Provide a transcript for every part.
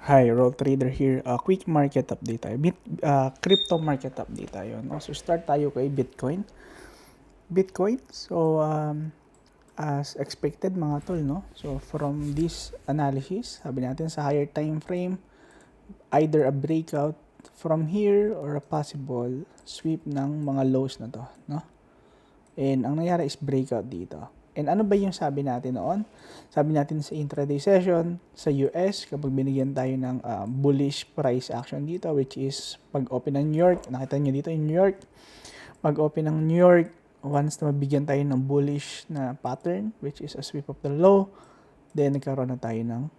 Hi, Roll Trader here. Quick market update tayo. Crypto market update tayo. No? So, start tayo kay Bitcoin. As expected mga tol, no? So, from this analysis, sabi natin sa higher time frame, either a breakout from here or a possible sweep ng mga lows na to, no? And ang nangyari is breakout dito. And ano ba yung sabi natin noon? Sabi natin sa intraday session sa US, kapag binigyan tayo ng bullish price action dito, which is pag-open ng New York, nakita nyo dito in New York, pag-open ng New York, once na mabigyan tayo ng bullish na pattern, which is a sweep of the low, then nagkaroon na tayo ng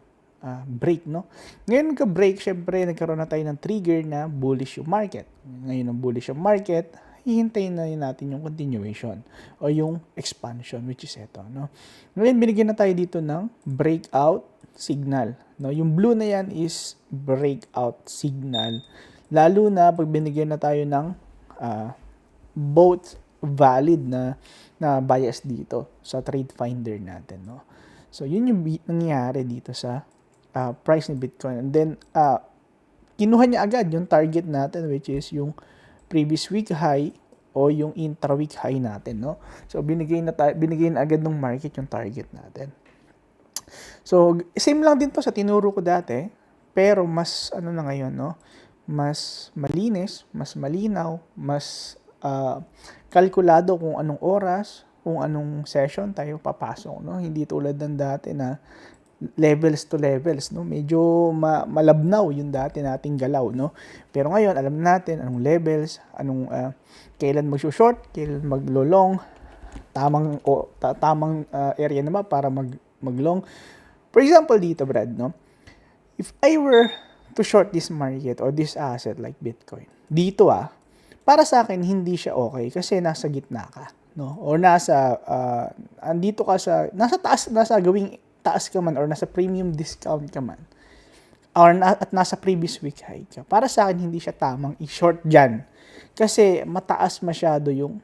break, no? Ngayon nagka-break, syempre nagkaroon na tayo ng trigger na bullish yung market. Ngayon ang bullish yung market, hihintayin na natin yung continuation o yung expansion, which is ito, no? Ngayon binigyan na tayo dito ng breakout signal, no? Yung blue na yan is breakout signal, lalo na pag binigyan na tayo ng both valid na bias dito sa trade finder natin, no? So yun yung nangyayari dito sa price ni Bitcoin. And then kinuha niya agad yung target natin, which is yung previous week high o yung intra-week high natin, no? So binigay na agad ng market yung target natin. So same lang din to sa tinuro ko dati, pero mas ano na ngayon, no? Mas malinis, mas malinaw, mas kalkulado kung anong oras, kung anong session tayo papasok, no? Hindi tulad ng dati na levels to levels, no? Medyo malabnaw yung dati nating galaw, no? Pero ngayon, alam natin anong levels, anong kailan mag-short, kailan mag-long, tamang area naman para mag-long. For example dito, Brad, no? If I were to short this market or this asset like Bitcoin, dito para sa akin hindi siya okay kasi nasa gitna ka, no? Or andito ka nasa taas, nasa gawing taas ka man or nasa premium discount ka man or at nasa previous week high ka. Para sa akin hindi siya tamang i-short dyan kasi mataas masyado yung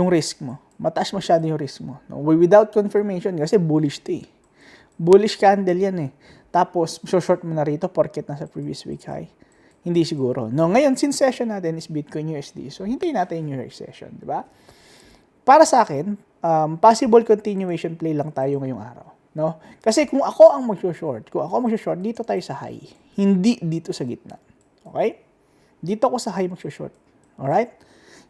risk mo. Mataas masyado yung risk mo, no? Without confirmation kasi bullish to eh. Bullish candle yan eh. Tapos short mo na rito porket nasa previous week high. Hindi siguro. No, ngayon since session natin is Bitcoin USD. So hintayin natin yung New York session, di ba? Para sa akin, possible continuation play lang tayo ngayong araw, no? Kasi kung ako ang mag-short, dito tayo sa high, hindi dito sa gitna. Okay? Dito ako sa high mag-short. Alright?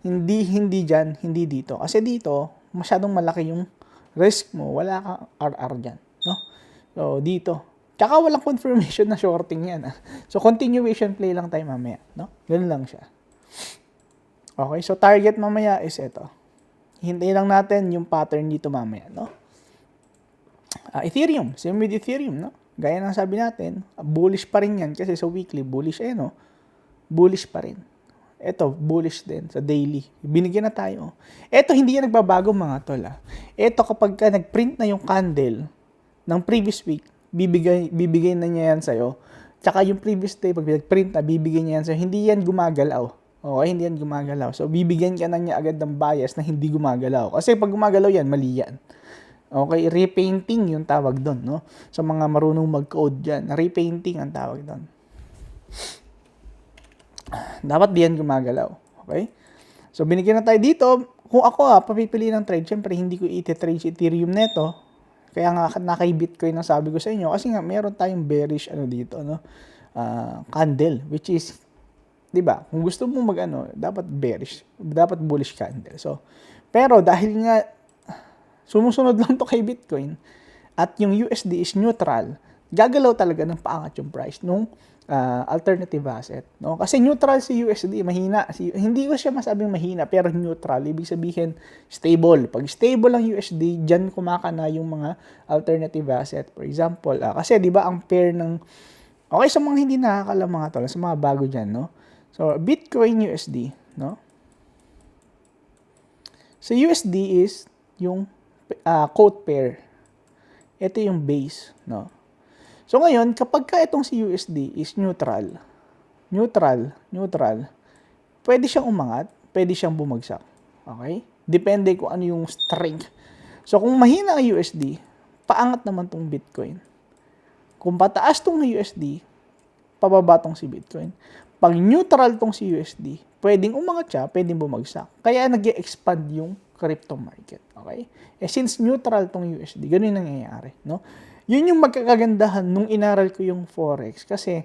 Hindi diyan, hindi dito. Kasi dito, masyadong malaki yung risk mo, wala kang RR diyan, no? So dito, tsaka walang confirmation na shorting yan. So continuation play lang tayo mamaya, no? Ganun lang siya. Okay, so target mamaya is ito. Hintayin lang natin yung pattern dito mamaya, no? Ethereum, same with Ethereum, no? Gaya ng sabi natin, bullish pa rin yan kasi sa weekly, bullish no? Bullish pa rin. Ito, bullish din sa daily. Binigyan na tayo. Ito, hindi yan nagbabago mga tol, Ito, kapag ka nag-print na yung candle ng previous week, bibigay na niya yan sa'yo. Tsaka yung previous day, pag nag-print na, bibigay niya yan sa'yo. Hindi yan gumagalaw. Okay, hindi yan gumagalaw. So, bibigyan ka na niya agad ng bias na hindi gumagalaw. Kasi pag gumagalaw yan, mali yan. Okay, repainting yung tawag doon, no? Sa mga marunong mag-code dyan, repainting ang tawag doon. Dapat di yan gumagalaw. Okay? So, binigyan na tayo dito. Kung ako papipili ng trade, syempre hindi ko iti-trade si Ethereum neto. Kaya nga nakay Bitcoin ang sabi ko sa inyo. Kasi nga, meron tayong bearish dito, no? Candle, which is, di ba? Kung gusto mo dapat bearish, dapat bullish candle. So, pero dahil nga sumusunod lang to kay Bitcoin at yung USD is neutral, gagalaw talaga ng paangat yung price nung alternative asset, no? Kasi neutral si USD, mahina. Hindi ko siya masabing mahina, pero neutral. Ibig sabihin, stable. Pag stable ang USD, dyan kumakana yung mga alternative asset. For example, kasi di ba ang pair ng, okay, sa mga hindi nakakalam mga tol, sa mga bago dyan, no? So, Bitcoin USD, no? So, USD is yung quote pair. Ito yung base, no? So, ngayon, kapag ka itong si USD is neutral, pwede siyang umangat, pwede siyang bumagsak. Okay? Depende kung ano yung strength. So, kung mahina ang USD, paangat naman tong Bitcoin. Kung pataas tong USD, pababa tong si Bitcoin. Pag neutral tong si USD, pwedeng umangat siya, pwedeng bumagsak. Kaya nag-expand yung crypto market. Okay? Since neutral tong USD, ganun yung nangyayari. No? Yun yung magkakagandahan nung inaral ko yung Forex. Kasi,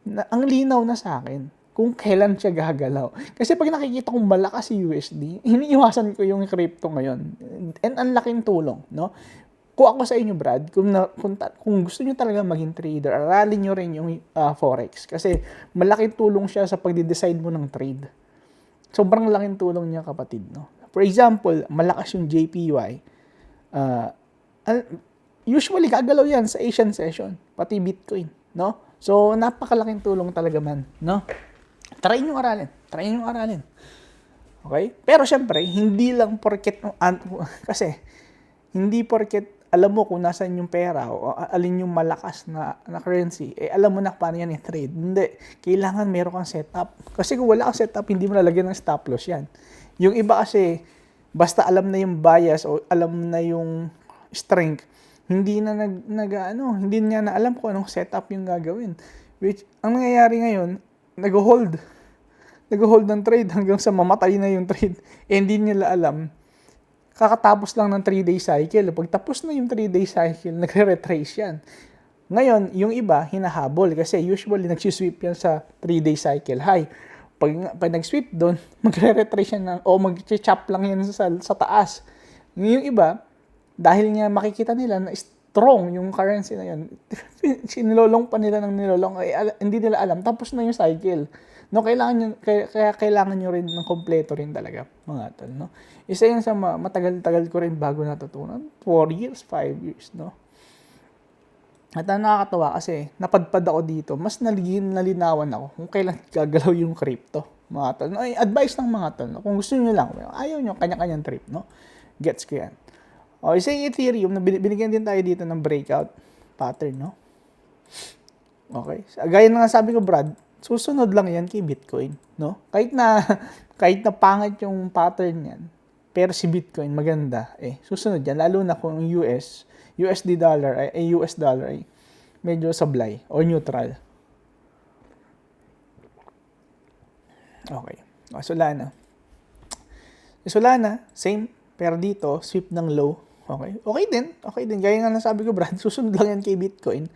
ang linaw na sa akin kung kailan siya gagalaw. Kasi pag nakikita kong malakas si USD, iniiwasan ko yung crypto ngayon. And ang laking tulong. No? Kung ako sa inyo, Brad, kung gusto nyo talaga maging trader, aralin nyo rin yung Forex. Kasi malaking tulong siya sa pagde-decide mo ng trade. Sobrang laking tulong niya, kapatid. No? For example, malakas yung JPY. Usually, gagalaw yan sa Asian session, pati Bitcoin. No? So, napakalaking tulong talaga man. No? Try nyo aralin. Okay? Pero syempre, hindi lang porket, kasi, hindi porket alam mo kung nasaan yung pera o alin yung malakas na currency, alam mo na paano yan i-trade. Hindi. Kailangan meron kang setup. Kasi kung wala kang setup, hindi mo lalagyan ng stop loss yan. Yung iba kasi, basta alam na yung bias o alam na yung strength, hindi na hindi niya na alam kung anong setup yung gagawin. Which, ang nangyayari ngayon, nag-hold ng trade hanggang sa mamatay na yung trade. Hindi nila alam. Kakatapos lang ng 3-day cycle. Pag tapos na yung 3-day cycle, nagre-retrace yan. Ngayon, yung iba, hinahabol. Kasi usually, nagsisweep yan sa 3-day cycle high. Pag nag-sweep doon, magre-retrace yan o mag-chop lang yan sa taas. Yung iba, dahil nga makikita nila na strong yung currency na yun, sinilolong pa nila ng nilolong, hindi nila alam, tapos na yung cycle. No, kaya kailangan nyo rin ng kompleto rin talaga, mga tol, no? Isa yun sa matagal-tagal ko rin bago natutunan. 4 years, 5 years, no? At nakakatawa kasi napadpad ako dito, mas nalinawan ako kung kailan gagalaw yung crypto, mga tol. No? Advice ng mga tol, no? Kung gusto niyo lang, ayaw nyo, kanya-kanyang trip, no? Gets ko yan. O, isa yung Ethereum, binigyan din tayo dito ng breakout pattern, no? Okay. Gaya na nga sabi ko, Brad, susunod lang yan kay Bitcoin, no? Kahit na pangit yung pattern yan, pero si Bitcoin maganda, susunod yan, lalo na kung USD dollar US dollar ay medyo sablay or neutral. Okay. O, Solana, same, pero dito sweep ng low. Okay din. Gaya nga nasabi ko, Brad, susunod lang yan kay Bitcoin.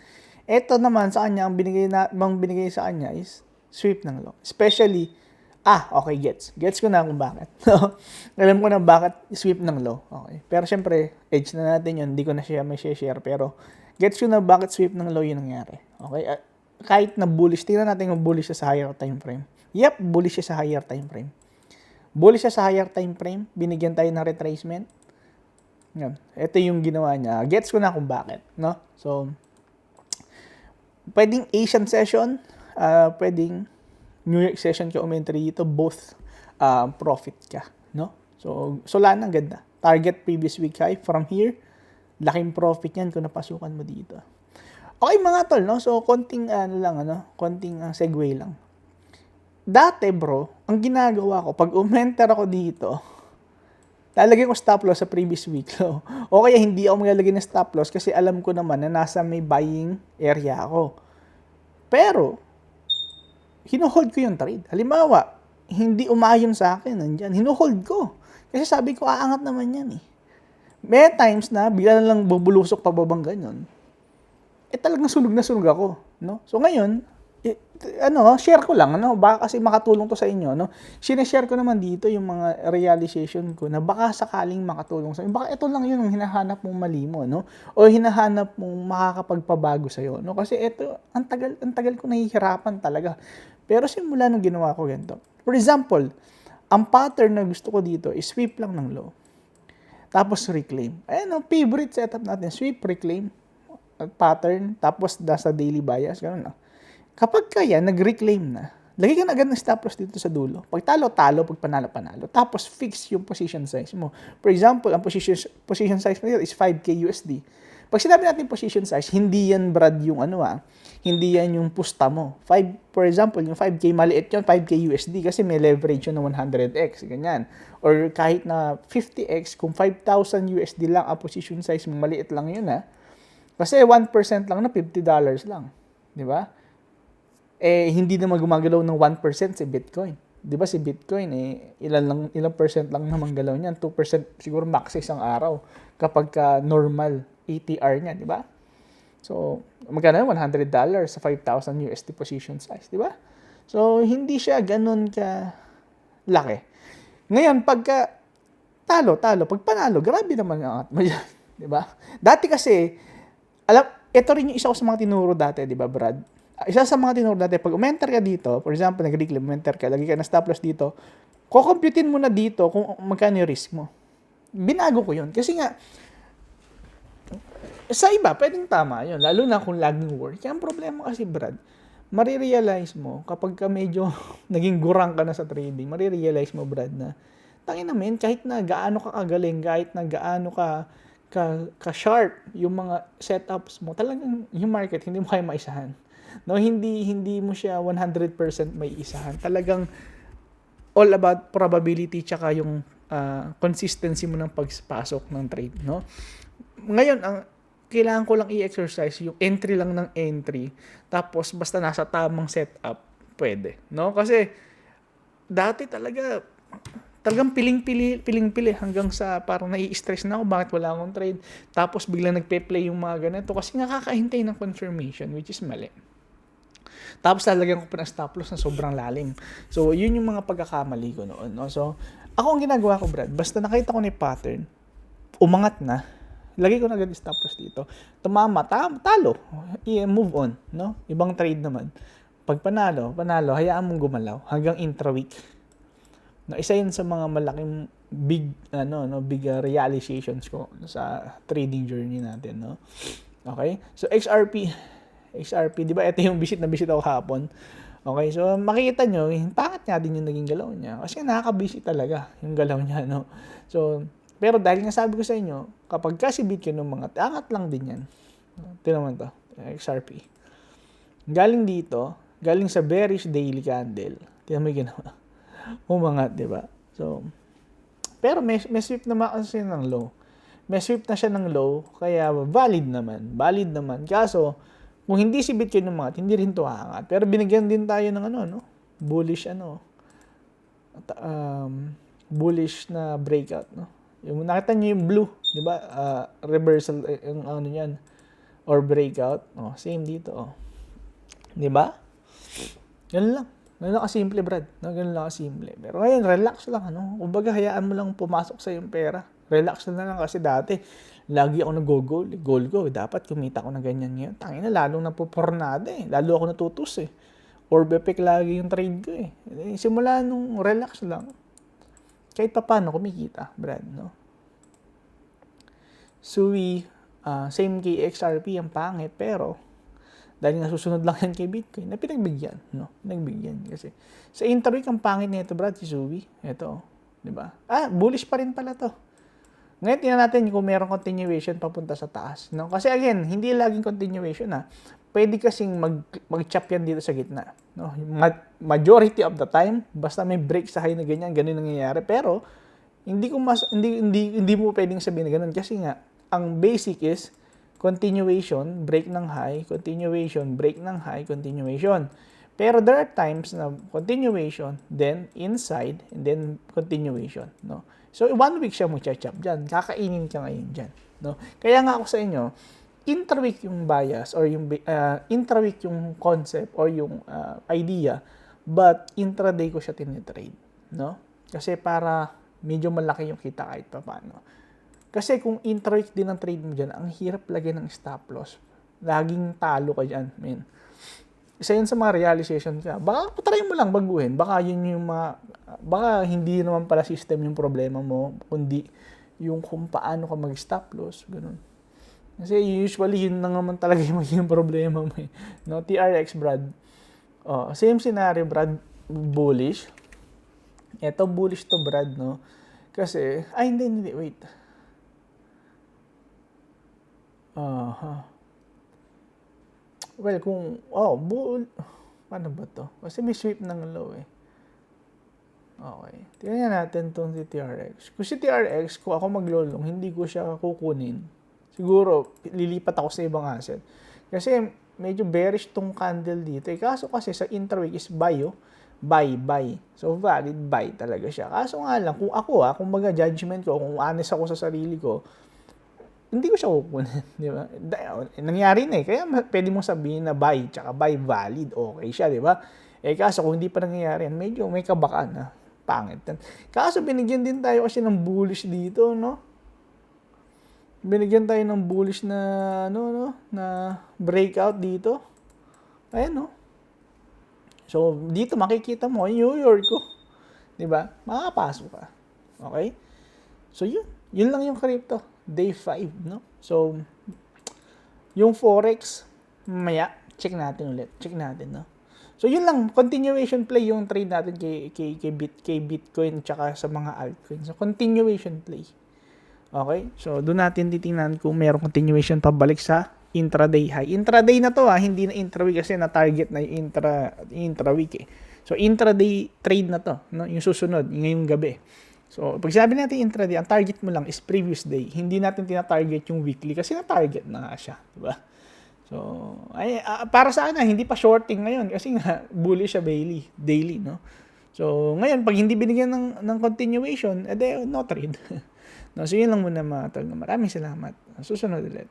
Ito naman sa kanya, ang binigay sa kanya is sweep ng low. Especially, okay, gets ko na kung bakit. Alam ko na bakit sweep ng low. Okay. Pero syempre, edge na natin yun. Hindi ko na siya may share. Pero gets ko na bakit sweep ng low yung nangyari. Okay. Kahit na bullish, tingnan natin kung bullish siya sa higher time frame. Yep, bullish siya sa higher time frame. Bullish siya sa higher time frame. Binigyan tayo ng retracement. Yan. Ito yung ginawa niya. Gets ko na kung bakit. No? So, pwedeng Asian session, pwedeng New York session ka umentry dito, both profit ka, no? So, Solana, ganda. Target previous week high from here, laking profit yan kung napasukan mo dito. Okay, mga tol, no? So, konting segue lang. Dati, bro, ang ginagawa ko, pag umenter ako dito, lalagay ko stop loss sa previous week low. O kaya hindi ako maglalagay ng stop loss kasi alam ko naman na nasa may buying area ako. Pero, hinuhold ko yung trade. Halimbawa, hindi umayon sa akin, nandyan. Hinuhold ko. Kasi sabi ko, aangat naman yan eh. May times na, bigla na lang bubulusok pababang ganyan. Talagang sunog na sunog ako. No? So ngayon, share ko lang, baka kasi makatulong to sa inyo, no? Sineshare ko naman dito yung mga realization ko na baka sakaling makatulong sa inyo. Baka ito lang yun ang hinahanap mong mali mo, no? O hinahanap mong makakapagpabago sa iyo, no? Kasi ito, ang tagal ko nahihirapan talaga. Pero simula nung ginawa ko ganito. For example, ang pattern na gusto ko dito is sweep lang ng low. Tapos reclaim. Favorite setup natin, sweep, reclaim, pattern, tapos nasa daily bias, ganun, no? Kapag kaya, nag-reclaim na, lagay ka na agad ng stop loss dito sa dulo. Pag talo, pag panalo. Tapos, fix yung position size mo. For example, ang position size mo dito is 5K USD. Pag sinabi natin position size, hindi yan, Brad, yung hindi yan yung pusta mo. For example, yung 5K, maliit yun, 5K USD, kasi may leverage yun na 100x, ganyan. Or kahit na 50x, kung 5,000 USD lang ang position size mo, maliit lang yun, Kasi 1% lang na $50 lang. Di ba? Hindi naman gumagalaw ng 1% si Bitcoin. Di ba si Bitcoin, ilang percent lang naman galaw niyan. 2% siguro max isang araw kapag normal ATR niya, di ba? So, magkano $100 sa 5,000 USD position size, di ba? So, hindi siya ganun ka laki. Ngayon, pagka talo. Pag panalo, grabe naman ang angat mo dyan. Di ba? Dati kasi, ito rin yung isa ko sa mga tinuro dati, di ba, Brad? Isa sa mga tinuro dati, pag umenter ka dito, for example, nag-reclaim, umenter ka, lagi ka na stop loss dito, kukomputin mo na dito kung magkano yung risk mo. Binago ko yun. Kasi nga, sa iba, pwedeng tama yun. Lalo na kung laging work. Kaya ang problema kasi, Brad, marirealize mo, kapag ka medyo naging gurang ka na sa trading, marirealize mo, Brad, na tangin naman, kahit na gaano ka kagaling, kahit na gaano ka-sharp yung mga setups mo, talagang yung market, hindi mo kaya maisahan. No, hindi mo siya 100% may isahan. Talagang all about probability tsaka yung consistency mo ng pagpasok ng trade, no? Ngayon, ang kailangan ko lang i-exercise yung entry lang ng entry, tapos basta nasa tamang setup, pwede, no? Kasi dati talagang piling-pili hanggang sa parang nai-stress na ako bakit wala akong trade. Tapos biglang nagpe-play yung mga ganito kasi nakakahintay ng confirmation, which is mali. Tapos lalagyan ko pa ng stop loss na sobrang lalim. So, yun yung mga pagkakamali ko noon, no? So, ako ang ginagawa ko, Brad, basta nakita ko na yung pattern, umangat na, lagay ko na agad stop loss dito. Tumama, talo. Move on, no? Ibang trade naman. Pag panalo, hayaan mong gumalaw hanggang intra-week. No, isa yun sa mga malaking big realizations ko sa trading journey natin, no? Okay? So XRP, 'di ba? Ito yung visit ako hapon. Okay, so makikita nyo, pangit nga din yung naging galaw niya. Kasi nakaka-busy talaga yung galaw niya, no? So, pero dahil nga sabi ko sa inyo, kapag kasi Bitcoin ng mga angat lang din yan. Tingnan mo to, XRP. Galing sa bearish daily candle. Tingnan mo yung ginawa. Umangat, di ba? So, pero may sweep naman kasi ng low. May sweep na siya ng low, kaya valid naman. Kaso, kung hindi si Bitcoin umangat, hindi rin to aangat. Pero binigyan din tayo ng bullish na breakout, no? Yung nakita niyo yung blue, 'di ba? Reversal yung niyan or breakout. Oh, same dito, oh. 'Di ba? Ganun lang. Ganun lang kasimple, Brad. No, ganun lang kasimple. Pero ngayon, relax lang, ano? Kumbaga, hayaan mo lang pumasok sa yung pera. Relax na lang kasi dati, lagi ako goal ko. Dapat kumita ko na ganyan ngayon. Tangina, lalong napupornada eh. Lalo ako natutus eh. Or bepek lagi yung trade ko eh. Simula nung relax lang, kahit pa paano kumikita, Brad, no? SUI, same kay XRP, ang pangit, pero dahil nga susunod lang yan kay Bitcoin, na pinagbigyan, no? Pinagbigyan kasi. Sa intraweek, ang pangit nito, Brad, si SUI. Ito, di ba? Bullish pa rin pala to. Ngayon, tingnan natin kung mayroong continuation papunta sa taas, no? Kasi again, hindi laging continuation, ha? Pwede kasing mag-chop yan dito sa gitna, no? Majority of the time, basta may break sa high na ganyan nangyayari. Pero hindi mo pwedeng sabihin na ganun kasi nga ang basic is continuation, break ng high, continuation, break ng high, continuation. Pero there are times na continuation, then inside, and then continuation, no? So 1 week siya mag-chop diyan. Kakainin ka ngayon diyan, no? Kaya nga ako sa inyo, intraweek yung bias or yung intraweek yung concept or yung idea, but intraday ko siya tinitrade, no? Kasi para medyo malaki yung kita kahit pa paano. Kasi kung intraweek din ang trade mo dyan, ang hirap lagyan ng stop loss. Laging talo ka dyan, men. Isa yun sa mga realization ka. Baka try mo lang baguhin. Baka yun yung baka hindi naman pala system yung problema mo, kundi yung kung paano ka mag-stop loss, ganun. Kasi usually yun na naman talaga yung magiging problema mo eh. No, TRX, Brad. Same scenario, Brad. Bullish. Ito bullish to, Brad, no? Kasi, hindi, wait. Well, paano ba to? Kasi may sweep ng low eh. Okay. Tingnan natin itong si TRX. Kung si TRX, kung ako maglolong, hindi ko siya kukunin. siguro lilipat ako sa ibang asset. Kasi medyo bearish tong candle dito. Kaso kasi sa intraweek is buy, oh. Buy. So, valid buy talaga siya. Kaso nga lang, kung ako, kung baga judgment ko, kung honest ako sa sarili ko, hindi ko siya kukunin, di ba? Nangyari na eh. Kaya pwede mong sabihin na buy, tsaka buy valid, okay siya, di ba? Kaso kung hindi pa nangyayari yan, medyo may kabakaan na. Pangit. Kaso binigyan din tayo kasi ng bullish dito, no? Binigyan tayo ng bullish na, na breakout dito. Ayan, no? So, dito makikita mo, New York ko. Diba? Makakapasok ka. Okay? So, yun. Yun lang yung crypto. Day 5, no? So, yung Forex, mamaya, check natin ulit. Check natin, no? So, yun lang. Continuation play yung trade natin kay Bitcoin tsaka sa mga altcoins. So, continuation play. Okay? So, doon natin titingnan kung mayroong continuation pabalik sa intraday high. Intraday na to hindi na intraweek kasi na-target na yung intraweek eh. So, intraday trade na to, no? Yung susunod, ngayong gabi. So, pag sinabi natin intraday, ang target mo lang is previous day. Hindi natin tina-target yung weekly kasi na-target na nga siya. Diba? So, para sa akin hindi pa shorting ngayon kasi nga bullish siya daily, no? So, ngayon, pag hindi binigyan ng continuation, no trade. No, so, yun lang muna mga tol. Maraming salamat. Susunod ulit.